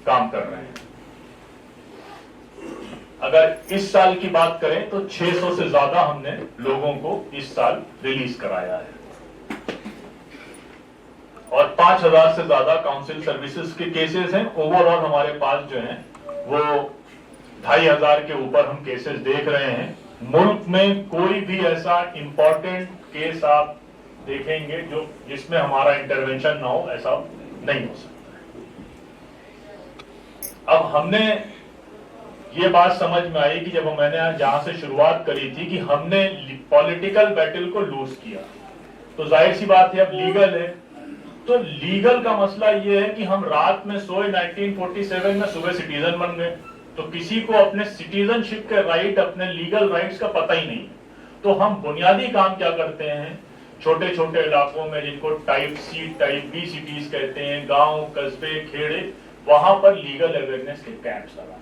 काम कर रहे हैं। अगर इस साल की बात करें तो 600 से ज्यादा हमने लोगों को इस साल रिलीज कराया है और 5000 से ज्यादा काउंसिल सर्विसेज के केसेस हैं। ओवरऑल हमारे पास जो हैं वो 2500 के ऊपर हम केसेस देख रहे हैं। मुल्क में कोई भी ऐसा इंपॉर्टेंट केस आप देखेंगे जो जिसमें हमारा इंटरवेंशन ना हो, ऐसा नहीं हो सकता है। अब हमने ये बात समझ में आई कि जब मैंने जहां से शुरुआत करी थी कि हमने पॉलिटिकल बैटल को लूज किया, तो जाहिर सी बात है अब लीगल है। तो लीगल का मसला ये है कि हम रात में सोए 1947 में, सुबह सिटीजन बन गए, तो किसी को अपने सिटीजनशिप के राइट, अपने लीगल राइट्स का पता ही नहीं। तो हम बुनियादी काम क्या करते हैं, छोटे छोटे इलाकों में जिनको type C type B cities कहते हैं, गांव कस्बे खेड़े, वहां पर लीगल अवेयरनेस के कैंप्स लगाते हैं।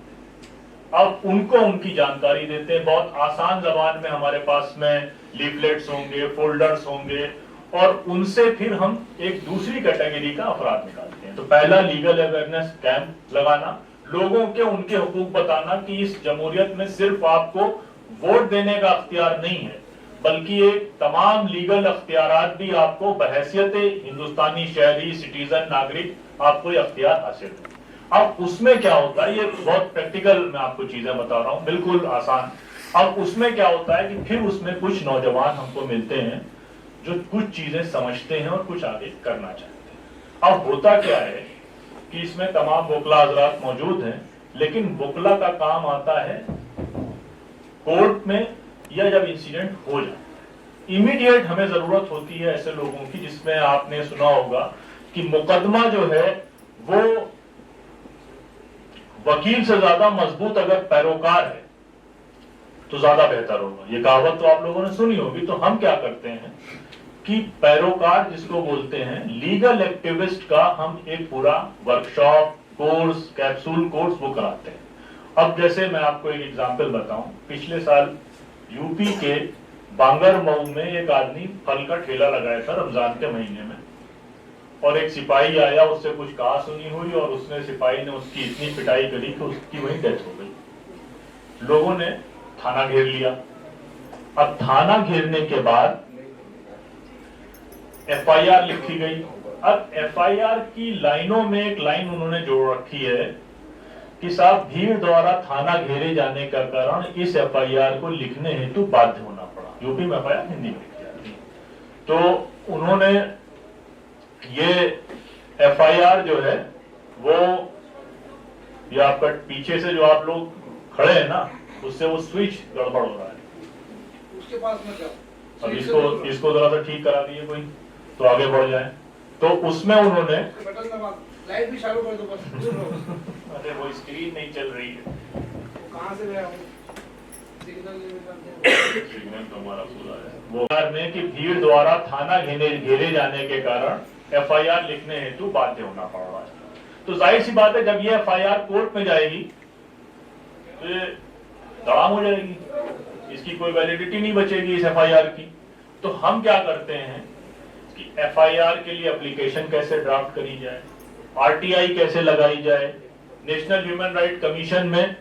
अब उनको उनकी जानकारी देते हैं, बहुत आसान जबान में हमारे पास में लीफलेट्स होंगे, फोल्डर्स होंगे, और उनसे फिर हम एक दूसरी कैटेगरी का अफराद निकालते हैं। तो पहला लीगल अवेयरनेस कैंप लगाना, लोगों के उनके हुकूक बताना कि इस जमहूरियत में सिर्फ आपको वोट देने का अख्तियार नहीं है, बल्कि एक तमाम लीगल अख्तियारात भी आपको बहैसियत हिंदुस्तानी शहरी सिटीजन नागरिक आपको ये अख्तियार हासिल है। अब उसमें क्या होता है, ये बहुत प्रैक्टिकल मैं आपको चीजें बता रहा हूं, बिल्कुल आसान। अब उसमें क्या होता है कि फिर उसमें कुछ नौजवान हमको मिलते हैं जो कुछ चीजें समझते हैं और कुछ आगे करना चाहते हैं। अब होता क्या है कि इसमें तमाम वोकला हजरात मौजूद हैं, लेकिन वोकला का काम आता है कोर्ट में या जब इंसिडेंट हो जाए। इमीडिएट हमें जरूरत होती है ऐसे लोगों की, जिसमें आपने सुना होगा कि मुकदमा जो है वो वकील से ज्यादा मजबूत अगर पैरोकार है तो ज्यादा बेहतर होगा। ये कहावत तो आप लोगों ने सुनी होगी। तो हम क्या करते हैं कि पैरोकार जिसको बोलते हैं, लीगल एक्टिविस्ट का हम एक पूरा वर्कशॉप कोर्स, कैप्सूल कोर्स वो कराते हैं। अब जैसे मैं आपको एक एग्जांपल बताऊं, पिछले साल यूपी के बांगर मऊ में एक आदमी फल का ठेला लगाया था रमजान के महीने में, और एक सिपाही आया, उससे कुछ कहा सुनी हुई और उसने सिपाही ने उसकी इतनी पिटाई करी कि उसकी वहीं डेथ हो गई। लोगों ने थाना घेर लिया। अब थाना घेरने के बाद एफआईआर लिखी गई। अब एफआईआर की लाइनों में एक लाइन उन्होंने जोड़ रखी है कि साहब भीड़ द्वारा थाना घेरे जाने का कारण इस एफआईआर को लिखने हेतु बाध्य होना पड़ा। यूपी में एफआईआर हिंदी में लिखी जाती है। तो उन्होंने ये एफआईआर जो है वो, ये आपका पीछे से जो आप लोग खड़े हैं ना, उससे वो स्विच गड़बड़ हो रहा है। उसके पास में क्या? अब इसको जरा सा ठीक करा दिए कोई, तो आगे बढ़ जाए। तो उसमें उन्होंने लाइट भी चालू कर दो बस। अरे वो स्क्रीन नहीं चल रही है। कहां से गया सिग्नल तो हमारा पूरा है। वो में कि भीड़ द्वारा थाना घेरे जाने के कारण एफआईआर लिखने हेतु बाध्य होना पड़ रहा है। तो जाहिर सी बात है जब ये एफआईआर कोर्ट में जाएगी तो ये दड़ाम हो जाएगी, इसकी कोई वैलिडिटी नहीं बचेगी इस एफआईआर की। तो हम क्या करते हैं कि एफआईआर के लिए एप्लीकेशन कैसे ड्राफ्ट करी जाए, आरटीआई कैसे लगाई जाए, नेशनल ह्यूमन राइट कमीशन में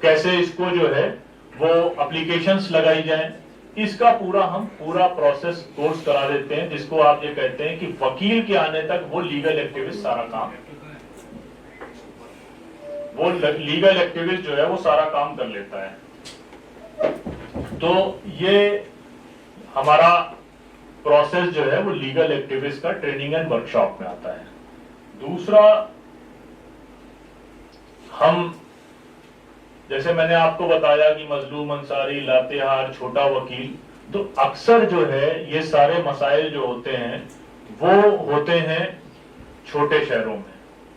कैसे इसको जो है वो एप्लीकेशंस लगाई जाए, इसका हम पूरा प्रोसेस कोर्स करा देते हैं, जिसको आप ये कहते हैं कि वकील के आने तक वो लीगल एक्टिविस्ट सारा काम, वो लीगल एक्टिविस्ट जो है वो सारा काम कर लेता है। तो ये हमारा प्रोसेस जो है वो लीगल एक्टिविस्ट का ट्रेनिंग एंड वर्कशॉप में आता है। दूसरा, हम जैसे मैंने आपको बताया कि मजलूम अंसारी, लातेहार, छोटा वकील, तो अक्सर जो है ये सारे मसाइल जो होते हैं वो होते हैं छोटे शहरों में,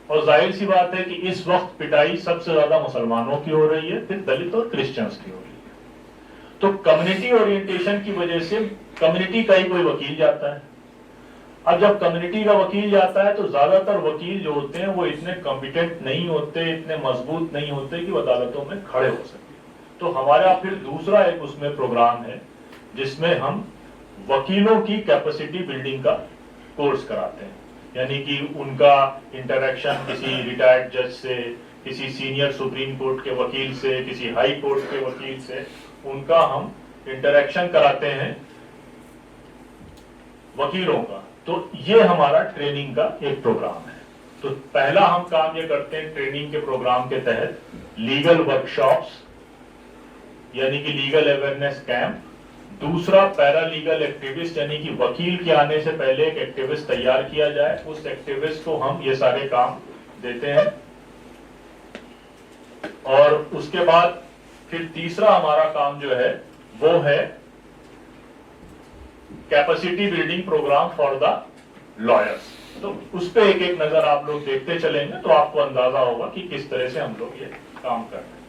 और जाहिर सी बात है कि इस वक्त पिटाई सबसे ज्यादा मुसलमानों की हो रही है, फिर दलित और क्रिश्चियंस की हो रही है। तो कम्युनिटी ओरिएंटेशन की वजह से कम्युनिटी का ही कोई वकील जाता है। अब जब कम्युनिटी का वकील जाता है तो ज्यादातर वकील जो होते हैं वो इतने कॉम्पिटेंट नहीं होते, इतने मजबूत नहीं होते कि वो अदालतों में खड़े हो सके। तो हमारा फिर दूसरा एक उसमें प्रोग्राम है जिसमें हम वकीलों की कैपेसिटी बिल्डिंग का कोर्स कराते हैं। यानी कि उनका इंटरेक्शन किसी रिटायर्ड जज से, किसी सीनियर सुप्रीम कोर्ट के वकील से, किसी हाई कोर्ट के वकील से, उनका हम इंटरेक्शन कराते हैं वकीलों का। तो ये हमारा ट्रेनिंग का एक प्रोग्राम है। तो पहला हम काम ये करते हैं ट्रेनिंग के प्रोग्राम के तहत, लीगल वर्कशॉप्स यानी कि लीगल अवेयरनेस कैंप। दूसरा, पैरालीगल एक्टिविस्ट यानी कि वकील के आने से पहले एक एक्टिविस्ट तैयार किया जाए, उस एक्टिविस्ट को हम ये सारे काम देते हैं। और उसके बाद फिर तीसरा हमारा काम जो है वो है capacity building programme for the lawyers. तो उस पे एक एक नजर आप लोग देखते चलेंगे तो आपको अंदाजा होगा कि किस तरह से हम लोग ये काम कर रहे हैं।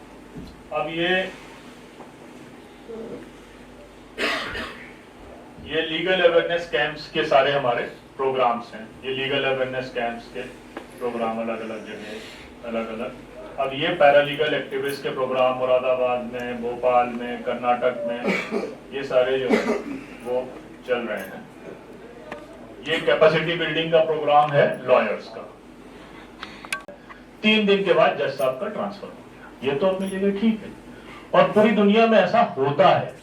अब ये लीगल अवेयरनेस कैंप्स के सारे हमारे प्रोग्राम्स हैं। ये लीगल अवेयरनेस कैंप्स के प्रोग्राम अलग अलग जगह अलग अलग। अब ये पैरालीगल एक्टिविस्ट के प्रोग्राम मुरादाबाद में, भोपाल में, कर्नाटक में, ये सारे जो है वो चल रहे हैं। ये कैपेसिटी बिल्डिंग का प्रोग्राम है लॉयर्स का। 3 दिन के बाद जज साहब का ट्रांसफर हो गया। ये तो अपनी जगह ठीक है और पूरी दुनिया में ऐसा होता है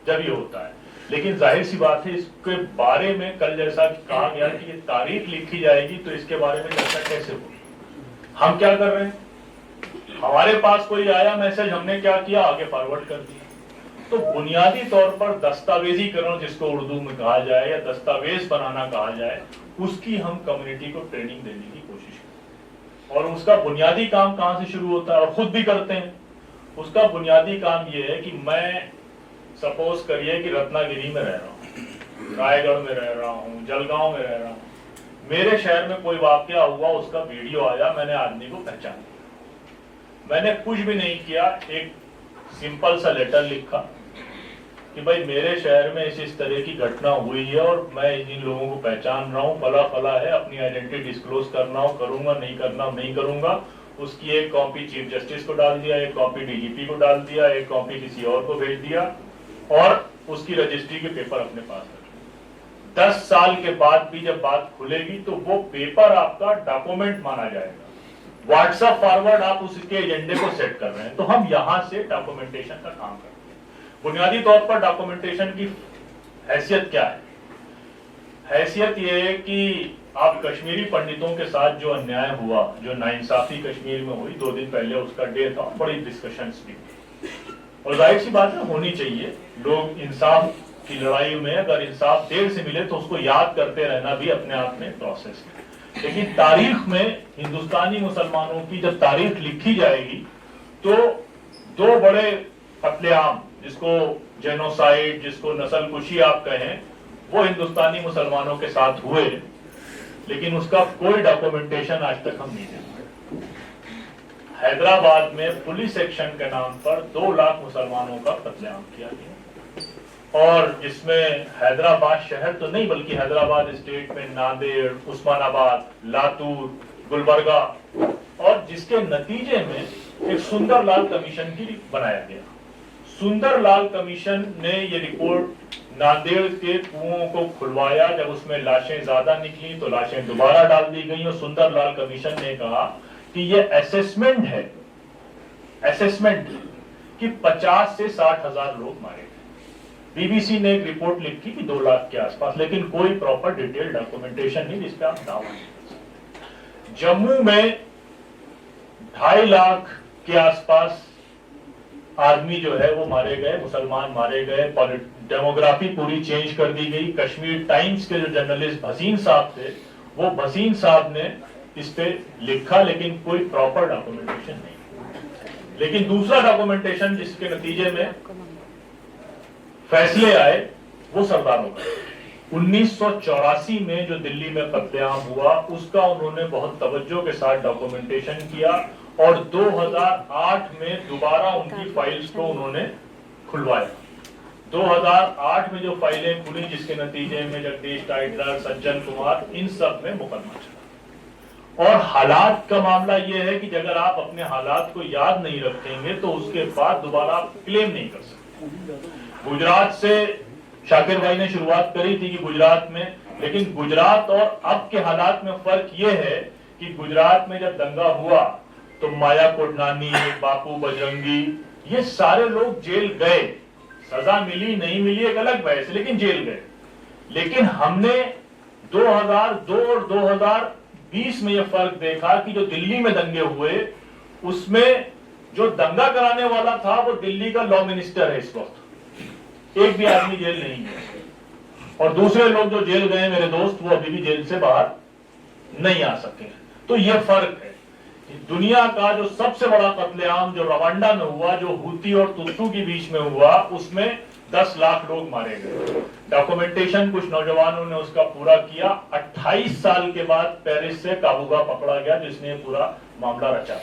जब ये होता है। लेकिन जाहिर सी बात है इसके बारे में कल जैसा कहा गया कि ये तारीख लिखी जाएगी तो इसके बारे में चर्चा कैसे होगी। हम क्या कर रहे हैं, हमारे पास कोई आया मैसेज, हमने क्या किया, आगे फॉरवर्ड कर दिया। तो बुनियादी तौर पर दस्तावेजीकरण जिसको उर्दू में कहा जाए या दस्तावेज बनाना कहा जाए, उसकी हम कम्युनिटी को ट्रेनिंग देने की कोशिश करते हैं। और उसका बुनियादी काम कहां से शुरू होता है और खुद भी करते हैं। उसका बुनियादी काम यह है कि मैं सपोज करिए कि रत्नागिरी में रह रहा हूँ, रायगढ़ में रह रहा हूँ, जलगांव में रह रहा हूँ, मेरे शहर में कोई वाकया हुआ, उसका वीडियो आया, मैंने आदमी को पहचान लिया। मैंने कुछ भी नहीं किया, एक सिंपल सा लेटर लिखा कि भाई मेरे शहर में इस तरह की घटना हुई है और मैं इन लोगों को पहचान रहा हूँ, फला फला है, अपनी आइडेंटिटी डिस्क्लोज करना हो करूंगा, नहीं करना नहीं करूंगा। उसकी एक कॉपी चीफ जस्टिस को डाल दिया, एक कॉपी डीजीपी को डाल दिया, एक कॉपी किसी और को भेज दिया और उसकी रजिस्ट्री के पेपर अपने पास रखे। 10 साल के बाद भी जब बात खुलेगी तो वो पेपर आपका डॉक्यूमेंट माना जाएगा। व्हाट्सएप फॉरवर्ड आप उसके एजेंडे को सेट कर रहे हैं। तो हम यहां से डॉक्यूमेंटेशन का काम करते हैं। बुनियादी तौर पर डॉक्यूमेंटेशन की हैसियत क्या है? हैसियत यह है कि आप कश्मीरी पंडितों के साथ जो अन्याय हुआ, जो नाइंसाफी कश्मीर में हुई, 2 दिन पहले उसका डे था, बड़ी डिस्कशंस भी और जाहिर सी बात है होनी चाहिए। लोग इंसाफ की लड़ाई में अगर इंसाफ देर से मिले तो उसको याद करते रहना भी अपने आप में प्रोसेस है। लेकिन तारीख में हिंदुस्तानी मुसलमानों की जब तारीख लिखी जाएगी तो 2 बड़े कत्लेआम, जिसको जेनोसाइड, जिसको नस्लकुशी आप कहें, वो हिंदुस्तानी मुसलमानों के साथ हुए, लेकिन उसका कोई डॉक्यूमेंटेशन आज तक हम नहीं दे पाए। हैदराबाद में पुलिस एक्शन के नाम पर 2 लाख मुसलमानों का कत्लेआम किया गया और जिसमें हैदराबाद शहर तो नहीं बल्कि हैदराबाद स्टेट में नांदेड़, उस्मानाबाद, लातूर, गुलबर्गा, और जिसके नतीजे में एक सुंदरलाल कमीशन की बनाया गया। सुंदरलाल कमीशन ने ये रिपोर्ट नांदेड़ के कुओं को खुलवाया। जब उसमें लाशें ज्यादा निकली तो लाशें दोबारा डाल दी गई और सुंदरलाल कमीशन ने कहा कि ये असेसमेंट है, असेसमेंट कि 50 से 60 हजार लोग मारे गए। बीबीसी ने एक रिपोर्ट लिखी कि 2 लाख के आसपास, लेकिन कोई प्रॉपर डिटेल डॉक्यूमेंटेशन नहीं जिस पे आप दावा नहीं कर सकते। जम्मू में 2.5 लाख के आसपास आदमी जो है वो मारे गए, मुसलमान मारे गए। डेमोग्राफी पूरी चेंज कर दी गई। कश्मीर टाइम्स के जो जर्नलिस्ट भसीन साहब थे, वो भसीन साहब ने इस पे लिखा, लेकिन कोई प्रॉपर डॉक्यूमेंटेशन नहीं। लेकिन दूसरा डॉक्यूमेंटेशन जिसके नतीजे में फैसले आए वो सरदारों का। 1984 में जो दिल्ली में कत्लेआम हुआ उसका उन्होंने बहुत तवज्जो के साथ डॉक्यूमेंटेशन किया और 2008 में दोबारा उनकी फाइल्स को उन्होंने खुलवाया। 2008 में जो फाइलें खुली जिसके नतीजे में जगदीश टाइटलर, सज्जन कुमार, इन सब में मुकदमा चला। और हालात का मामला यह है कि अगर आप अपने हालात को याद नहीं रखेंगे तो उसके बाद दोबारा आप क्लेम नहीं कर सकते। गुजरात से शाकिर भाई ने शुरुआत करी थी कि गुजरात में लेकिन गुजरात और अब के हालात में फर्क ये है कि गुजरात में जब दंगा हुआ तो माया कोडनानी, बापू बजरंगी, ये सारे लोग जेल गए, सजा मिली नहीं मिली एक अलग बहस, लेकिन जेल गए। लेकिन हमने 2002 और 2020 में यह फर्क देखा कि जो दिल्ली में दंगे हुए उसमें जो दंगा कराने वाला था वो दिल्ली का लॉ मिनिस्टर है इस वक्त, एक भी आदमी जेल नहीं है, और दूसरे लोग जो जेल गए मेरे दोस्त वो अभी भी जेल से बाहर नहीं आ सके। तो यह फर्क है। दुनिया का जो सबसे बड़ा कत्लेआम जो रवांडा में हुआ, जो हुती और तुत्तू के बीच में हुआ, उसमें 10 लाख लोग मारे गए। डॉक्यूमेंटेशन कुछ नौजवानों ने उसका पूरा किया। 28 साल के बाद पेरिस से काबूगा पकड़ा गया जिसने पूरा मामला रचा।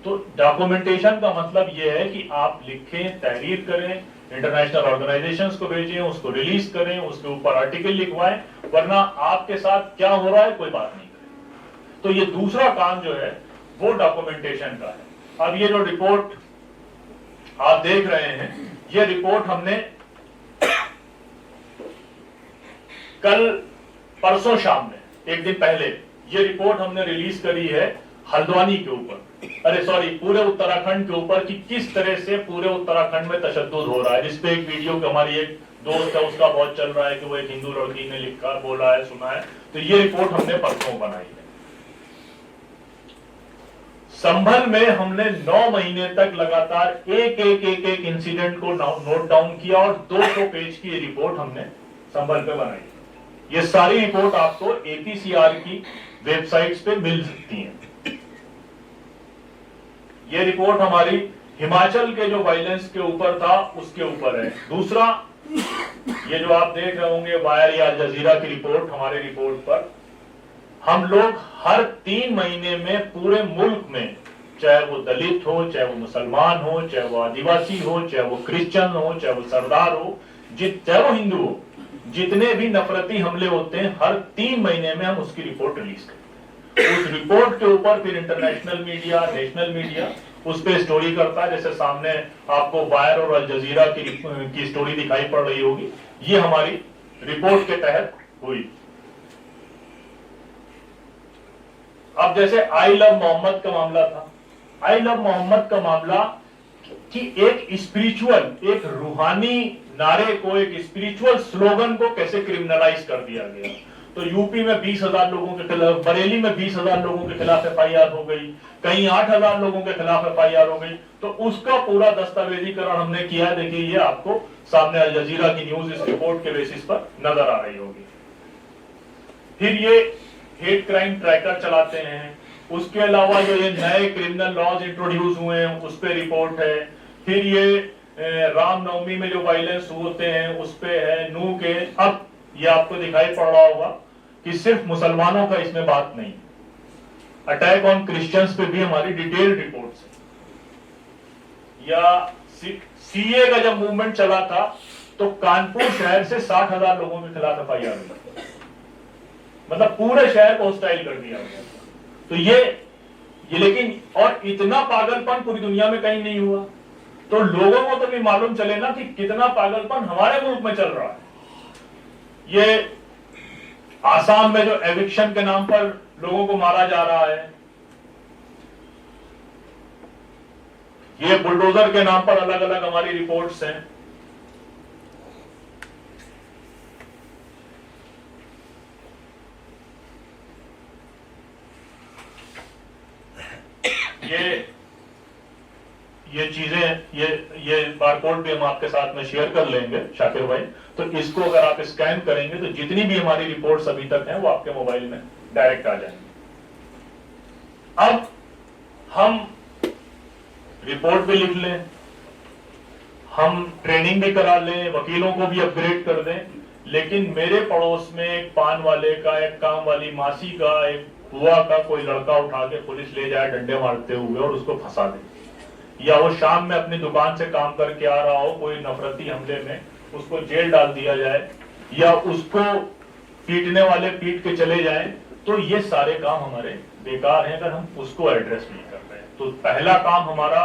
तो डॉक्यूमेंटेशन का मतलब यह है कि आप लिखें, तहरीर करें, इंटरनेशनल ऑर्गेनाइजेशंस को भेजें, उसको रिलीज करें, उसके ऊपर आर्टिकल लिखवाएं, वरना आपके साथ क्या हो रहा है कोई बात नहीं करे। तो ये दूसरा काम जो है वो डॉक्यूमेंटेशन का है। अब ये जो रिपोर्ट आप देख रहे हैं, ये रिपोर्ट हमने कल परसों शाम में, एक दिन पहले, ये रिपोर्ट हमने रिलीज करी है हल्द्वानी के ऊपर, अरे सॉरी पूरे उत्तराखंड के ऊपर, कि किस तरह से पूरे उत्तराखंड में तशद्दुद हो रहा है। जिसपे एक वीडियो की हमारी एक दोस्त है उसका बहुत चल रहा है कि वो एक हिंदू लड़की ने लिखा, बोला है, सुना है। तो ये रिपोर्ट हमने परसों बनाई है। संभल में हमने 9 महीने तक लगातार एक इंसिडेंट को नोट डाउन किया और 200 पेज की ये रिपोर्ट हमने संभल पे बनाई। ये सारी रिपोर्ट आपको APCR की वेबसाइट्स पे मिल सकती है। ये रिपोर्ट हमारी हिमाचल के जो वायलेंस के ऊपर था उसके ऊपर है। दूसरा, ये जो आप देख रहे होंगे वायर या अल जजीरा की रिपोर्ट, हमारे रिपोर्ट पर हम लोग हर 3 महीने में पूरे मुल्क में, चाहे वो दलित हो, चाहे वो मुसलमान हो, चाहे वो आदिवासी हो, चाहे वो क्रिश्चियन हो, चाहे वो सरदार हो, चाहे वो हिंदू हो, जितने भी नफरती हमले होते हैं हर 3 महीने में हम उसकी रिपोर्ट रिलीज करते हैं। उस रिपोर्ट के ऊपर फिर इंटरनेशनल मीडिया, नेशनल मीडिया उस पर स्टोरी करता है। जैसे सामने आपको वायर और अल जजीरा की स्टोरी दिखाई पड़ रही होगी, ये हमारी रिपोर्ट के तहत हुई। अब जैसे आई लव मोहम्मद का मामला था, आई लव मोहम्मद का मामला कि एक स्पिरिचुअल, एक रूहानी नारे को, एक स्पिरिचुअल स्लोगन को कैसे क्रिमिनलाइज कर दिया गया। तो यूपी में 20,000 लोगों के खिलाफ, बरेली में 20,000 लोगों के खिलाफ FIR हो गई, कहीं 8,000 लोगों के खिलाफ FIR हो गई। तो उसका पूरा दस्तावेजीकरण हमने किया। देखिए ये आपको सामने अल जजीरा की न्यूज इस रिपोर्ट के बेसिस पर नजर आ रही होगी। फिर ये हेट क्राइम ट्रैकर चलाते हैं। उसके अलावा जो ये नए क्रिमिनल लॉज इंट्रोड्यूस हुए हैं उस पे रिपोर्ट है। फिर ये रामनवमी में जो वायलेंस होते हैं उस पे है। नू के, अब ये आपको दिखाई पड़ रहा होगा कि सिर्फ मुसलमानों का इसमें बात नहीं, अटैक ऑन क्रिश्चियंस पे भी हमारी डिटेल्ड रिपोर्ट्स है। या CA का जब मूवमेंट चला था तो कानपुर शहर से 60,000 लोगों के खिलाफ FIR हुआ, मतलब पूरे शहर को हॉस्टाइल कर दिया गया। तो ये लेकिन, और इतना पागलपन पूरी दुनिया में कहीं नहीं हुआ। तो लोगों को तो भी मालूम चले ना कि कितना पागलपन हमारे मुल्क में चल रहा है। ये आसाम में जो एविक्शन के नाम पर लोगों को मारा जा रहा है, ये बुलडोजर के नाम पर अलग अलग हमारी रिपोर्ट्स हैं। ये चीजें, ये बारकोड भी हम आपके साथ में शेयर कर लेंगे शाकिर भाई। तो इसको अगर आप स्कैन करेंगे तो जितनी भी हमारी रिपोर्ट्स अभी तक हैं वो आपके मोबाइल में डायरेक्ट आ जाएंगी। अब हम रिपोर्ट भी लिख लें, हम ट्रेनिंग भी करा लें, वकीलों को भी अपग्रेड कर दें, लेकिन मेरे पड़ोस में एक पान वाले का, एक काम वाली मासी का, एक बुआ का कोई लड़का उठा के पुलिस ले जाए डंडे मारते हुए और उसको फंसा दे, या वो शाम में अपनी दुकान से काम करके आ रहा हो, कोई नफरती हमले में उसको जेल डाल दिया जाए, या उसको पीटने वाले पीट के चले जाएं, तो ये सारे काम हमारे बेकार हैं अगर हम उसको एड्रेस नहीं कर रहे हैं। तो पहला काम हमारा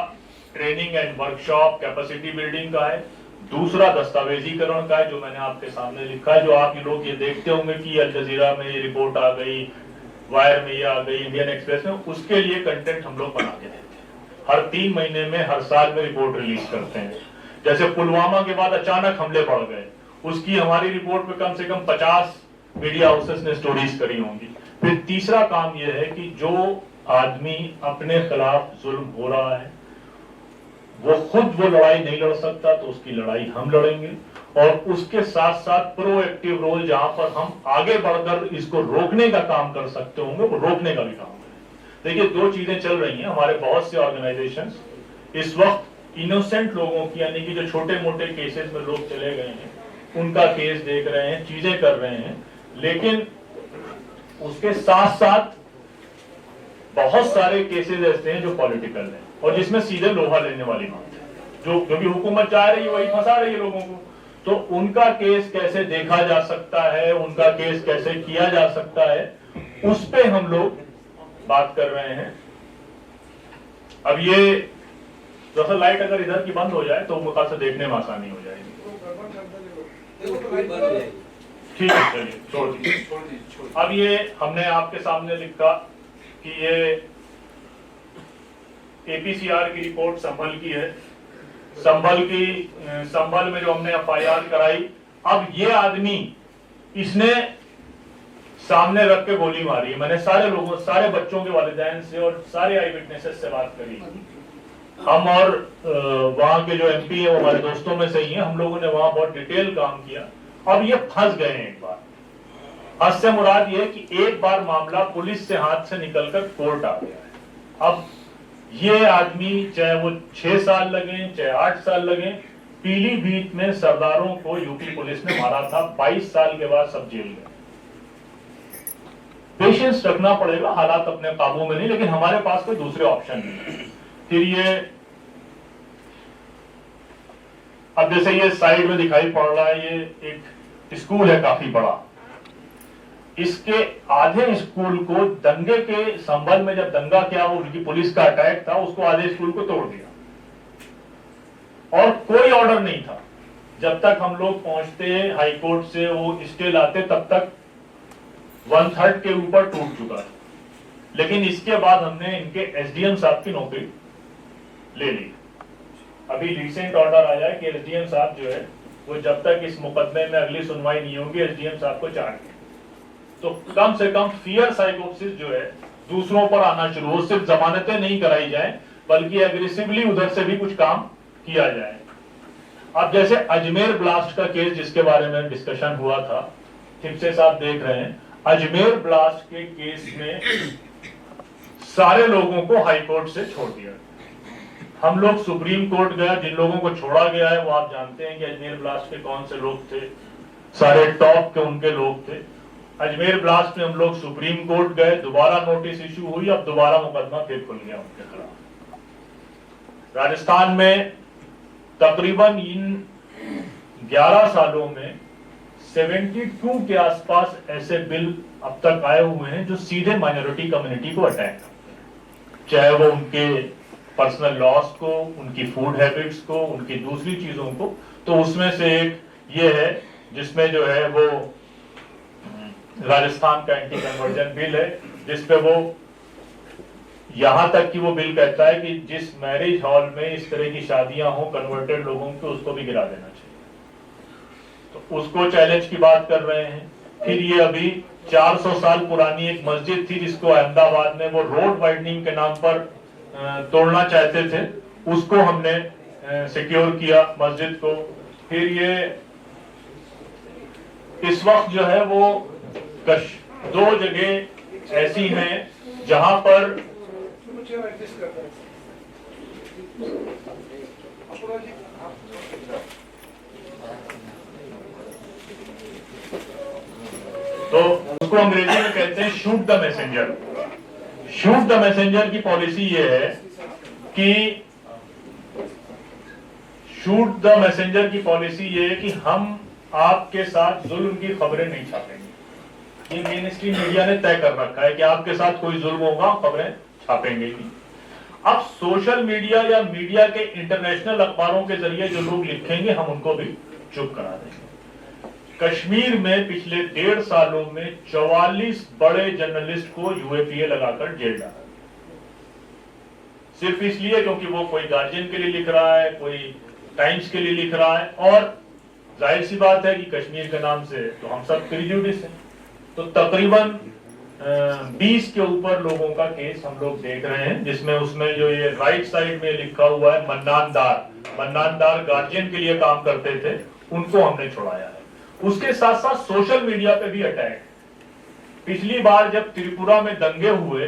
training and workshop, capacity building का है। दूसरा दस्तावेजीकरण का है, जो मैंने आपके सामने लिखा है, जो आप ये लोग ये देखते होंगे कि अल जजीरा में ये रिपोर्ट आ गई, वायर में ये आ गई, इंडियन एक्सप्रेस में, उसके लिए कंटेंट हम लोग बना के देते हैं। हर 3 महीने में, हर साल में रिपोर्ट रिलीज करते हैं। जैसे पुलवामा के बाद अचानक हमले बढ़ गए, उसकी हमारी रिपोर्ट में कम से कम 50 मीडिया हाउसेस ने स्टोरीज करी होंगी। फिर तीसरा काम यह है कि जो आदमी अपने खिलाफ जुल्म हो रहा है वो खुद वो लड़ाई नहीं लड़ सकता, तो उसकी लड़ाई हम लड़ेंगे, और उसके साथ साथ प्रोएक्टिव रोल जहां पर हम आगे बढ़कर इसको रोकने का काम कर सकते होंगे, वो रोकने का भी काम करें। देखिए, 2 चीजें चल रही हैं। हमारे बहुत से ऑर्गेनाइजेशंस इस वक्त इनोसेंट लोगों की, यानी कि जो छोटे मोटे केसेस में लोग चले गए हैं, उनका केस देख रहे हैं, चीजें कर रहे हैं, लेकिन उसके साथ साथ बहुत सारे केसेस ऐसे हैं जो पॉलिटिकल हैं और जिसमें सीधे लोहा लेने वाली बात है, जो क्योंकि हुकूमत चाह रही है वही फंसा रही है लोगों को। तो उनका केस कैसे देखा जा सकता है, उनका केस कैसे किया जा सकता है, उस पे हम लोग बात कर रहे हैं। अब ये दरअसल लाइट अगर इधर की बंद हो जाए तो मुकाल से देखने में आसानी हो जाएगी। ठीक है, चलिए छोड़ दीजिए। अब ये हमने आपके सामने लिखा कि ये एपीसीआर की रिपोर्ट संभल की है। संभल में जो हमने एफआईआर कराई, अब ये आदमी, इसने सामने रख के गोली मारी। मैंने सारे लोगों, सारे बच्चों के वालिदैन से और सारे आई विटनेसेस से बात करी। हम और वहां के जो एमपी है वो हमारे दोस्तों में से ही है। हम लोगों ने वहां बहुत डिटेल काम किया। अब ये फंस गए हैं एक बार। हद से मुराद ये कि एक बार मामला पुलिस से हाथ से निकलकर कोर्ट आ गया है। अब ये आदमी, चाहे वो 6 साल लगे, चाहे 8 साल लगे, पीलीभीत में सरदारों को यूपी पुलिस ने मारा था। 22 साल के बाद सब जेल गए। पेशेंस रखना पड़ेगा, हालात अपने काबू में नहीं, लेकिन हमारे पास कोई दूसरे ऑप्शन नहीं है। फिर ये अब जैसे ये साइड में दिखाई पड़ रहा है, ये एक स्कूल है काफी बड़ा। इसके आधे स्कूल को दंगे के संबंध में, जब दंगा क्या हो, उनकी पुलिस का अटैक था, उसको आधे स्कूल को तोड़ दिया और कोई ऑर्डर नहीं था। जब तक हम लोग पहुंचते हाई कोर्ट से वो स्टे लाते, तब तक 1/3 के ऊपर टूट चुका था। लेकिन इसके बाद हमने इनके एसडीएम साहब की नौकरी ले ली। अभी रिसेंट ऑर्डर आया है कि एसडीएम साहब जो है वो जब तक इस मुकदमे में अगली सुनवाई नहीं होगी, एसडीएम साहब को चार्ज है। तो कम से कम फियर साइकोसिस जो है दूसरों पर आना शुरू हो, सिर्फ जमानतें नहीं कराई जाए बल्कि एग्रेसिवली उधर से भी कुछ काम किया जाए। अब जैसे अजमेर ब्लास्ट का केस जिसके बारे में डिस्कशन हुआ था, थिप्से साहब देख रहे हैं, अजमेर ब्लास्ट के केस में सारे लोगों को हाई कोर्ट से छोड़ दिया। हम लोग सुप्रीम कोर्ट गया, जिन लोगों को छोड़ा गया है वो आप जानते हैं कि अजमेर ब्लास्ट के कौन से लोग थे, सारे टॉप के उनके लोग थे। अजमेर ब्लास्ट में हम लोग सुप्रीम कोर्ट गए, दोबारा नोटिस इशू हुई, अब दोबारा मुकदमा फिर खुल गया उनके खिलाफ। राजस्थान में तकरीबन इन 11 सालों में 72 के आसपास ऐसे बिल अब तक आए हुए हैं जो सीधे माइनॉरिटी कम्युनिटी को अटैक करते हैं, चाहे वो उनके पर्सनल लॉस को, उनकी फूड हैबिट्स को, उनकी दूसरी चीजों को। तो उसमें से एक ये है जिसमें जो है वो राजस्थान का एंटी कन्वर्जन बिल है, जिसपे वो यहां तक कि वो बिल कहता है कि जिस मैरिज हॉल में इस तरह की शादियां हो कन्वर्टेड लोगों की, उसको भी गिरा देना चाहिए। तो उसको चैलेंज की बात कर रहे हैं। फिर ये अभी 400 साल पुरानी एक मस्जिद थी जिसको अहमदाबाद में वो रोड वाइडनिंग के नाम पर तोड़ना चाहते थे, उसको हमने सिक्योर किया मस्जिद को। फिर ये इस वक्त जो है वो 2 जगह ऐसी हैं जहां पर तो उसको अंग्रेजी में कहते हैं shoot the messenger. Shoot the messenger की पॉलिसी ये है कि शूट द मैसेंजर की पॉलिसी ये है कि हम आपके साथ जुल्म की खबरें नहीं छापेंगे। ये मेन स्ट्रीम मीडिया ने तय कर रखा है कि आपके साथ कोई जुल्म होगा, खबरें छापेंगे नहीं। अब सोशल मीडिया या मीडिया के इंटरनेशनल अखबारों के जरिए जो लोग लिखेंगे हम उनको भी चुप करा देंगे। कश्मीर में पिछले 1.5 सालों में 44 बड़े जर्नलिस्ट को यूएपीए लगाकर जेल डाला, सिर्फ इसलिए क्योंकि वो कोई गार्जियन के लिए लिख रहा है, कोई टाइम्स के लिए लिख रहा है। और जाहिर सी बात है कि कश्मीर के नाम से तो हम सब प्रिजुडिस हैं, तो तकरीबन 20 के ऊपर लोगों का केस हम लोग देख रहे हैं, जिसमें उसमें जो ये राइट साइड में लिखा हुआ है मन्नानदार गार्जियन के लिए काम करते थे, उनको हमने छुड़ाया है। उसके साथ साथ सोशल मीडिया पे भी अटैक। पिछली बार जब त्रिपुरा में दंगे हुए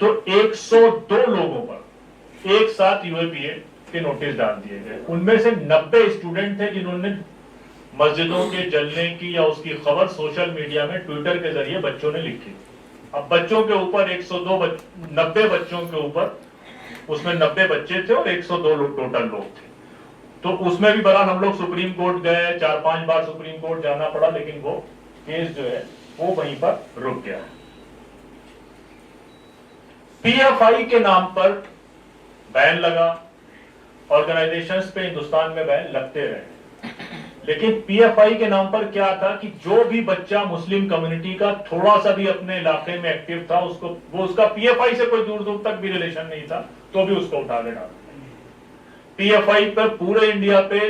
तो 102 लोगों पर एक साथ यूएपीए के नोटिस डाल दिए गए। उनमें से 90 स्टूडेंट थे जिन्होंने मस्जिदों के जलने की या उसकी खबर सोशल मीडिया में ट्विटर के जरिए बच्चों ने लिखी। अब बच्चों के ऊपर 90 बच्चों के ऊपर, उसमें 90 बच्चे थे और 102 टोटल लोग थे। तो उसमें भी बहरहाल हम लोग सुप्रीम कोर्ट गए, 4-5 बार सुप्रीम कोर्ट जाना पड़ा, लेकिन वो केस जो है वो वहीं पर रुक गया। पीएफआई के नाम पर बैन लगा, ऑर्गेनाइजेशंस पे हिंदुस्तान में बैन लगते रहे, लेकिन पीएफआई के नाम पर क्या था कि जो भी बच्चा मुस्लिम कम्युनिटी का थोड़ा सा भी अपने इलाके में एक्टिव था, उसका पीएफआई से कोई दूर दूर तक भी रिलेशन नहीं था, तो भी उसको उठा के डाला। पीएफआई पर पूरे इंडिया पे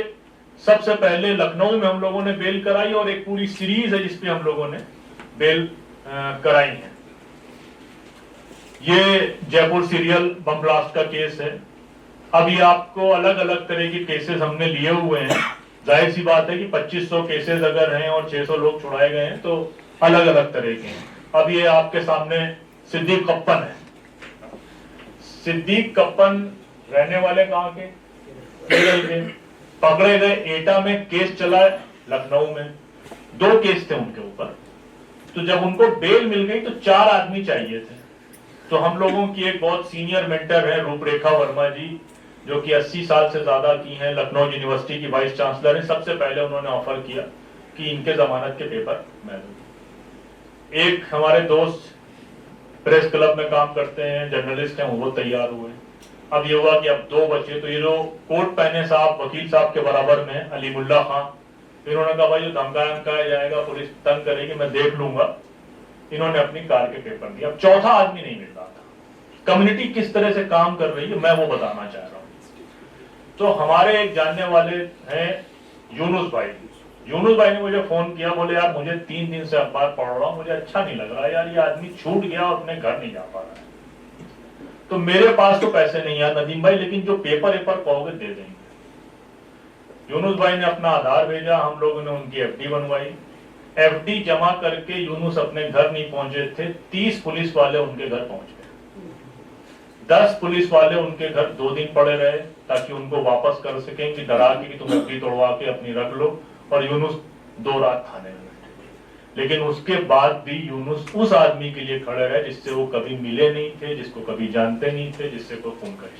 सबसे पहले लखनऊ में हम लोगों ने बेल कराई, और एक पूरी सीरीज है जिसपे हम लोगों ने बेल कराई है। ये जयपुर सीरियल बम ब्लास्ट का केस है। अब ये आपको अलग अलग तरह के केसेस हमने लिए हुए हैं। जाहिर सी बात है कि 2500 केसेस अगर हैं और 600 लोग छुड़ाए गए हैं तो अलग अलग तरह के हैं। अब ये आपके सामने सिद्दीक कप्पन है। सिद्दीक कप्पन रहने वाले कहां के? पकड़े गए एटा में, केस चला लखनऊ में, 2 केस थे उनके ऊपर। तो जब उनको बेल मिल गई तो 4 आदमी चाहिए थे। तो हम लोगों की एक बहुत सीनियर मेंटर है रूपरेखा वर्मा जी, जो कि 80 साल से ज्यादा की हैं, लखनऊ यूनिवर्सिटी की वाइस चांसलर है। सबसे पहले उन्होंने ऑफर किया कि इनके जमानत के पेपर मैं दूं। एक हमारे दोस्त प्रेस क्लब में काम करते हैं, जर्नलिस्ट हैं, वो तैयार हुए। अब ये हुआ कि अब 2 बचे। तो ये जो कोट पहने साहब, वकील साहब के बराबर में अलीमुल्ला खान, इन्होंने कहा भाई जो धमकाया जाएगा, पुलिस तंग करेगी, मैं देख लूंगा। इन्होंने अपनी कार के पेपर दिए। अब चौथा आदमी नहीं मिल रहा था। कम्युनिटी किस तरह से काम कर रही है मैं वो बताना चाह रहा हूँ। तो हमारे एक जानने वाले हैं यूनुस भाई। यूनुस भाई ने मुझे फोन किया, बोले यार मुझे 3 दिन से अखबार पढ़ रहा हूँ, मुझे अच्छा नहीं लग रहा यार, ये आदमी छूट गया और अपने घर नहीं जा पा रहा है। तो मेरे पास तो पैसे नहीं है नदीम भाई, लेकिन जो पेपर कहोगे दे देंगे। यूनुस भाई ने अपना आधार भेजा, हम लोगों ने उनकी एफडी बनवाई। एफडी जमा करके यूनुस अपने घर नहीं पहुंचे थे, 30 पुलिस वाले उनके घर पहुंच गए। 10 पुलिस वाले उनके घर 2 दिन पड़े रहे ताकि उनको वापस कर सकें, कि डरा के कि तुम एफडी तोड़वा के अपनी रख लो। और यूनुस 2 रात थाने में बैठे। लेकिन उसके बाद भी यूनुस उस आदमी के लिए खड़े रहे जिससे वो कभी मिले नहीं थे, जिसको कभी जानते नहीं थे, जिससे कोई फोन करे।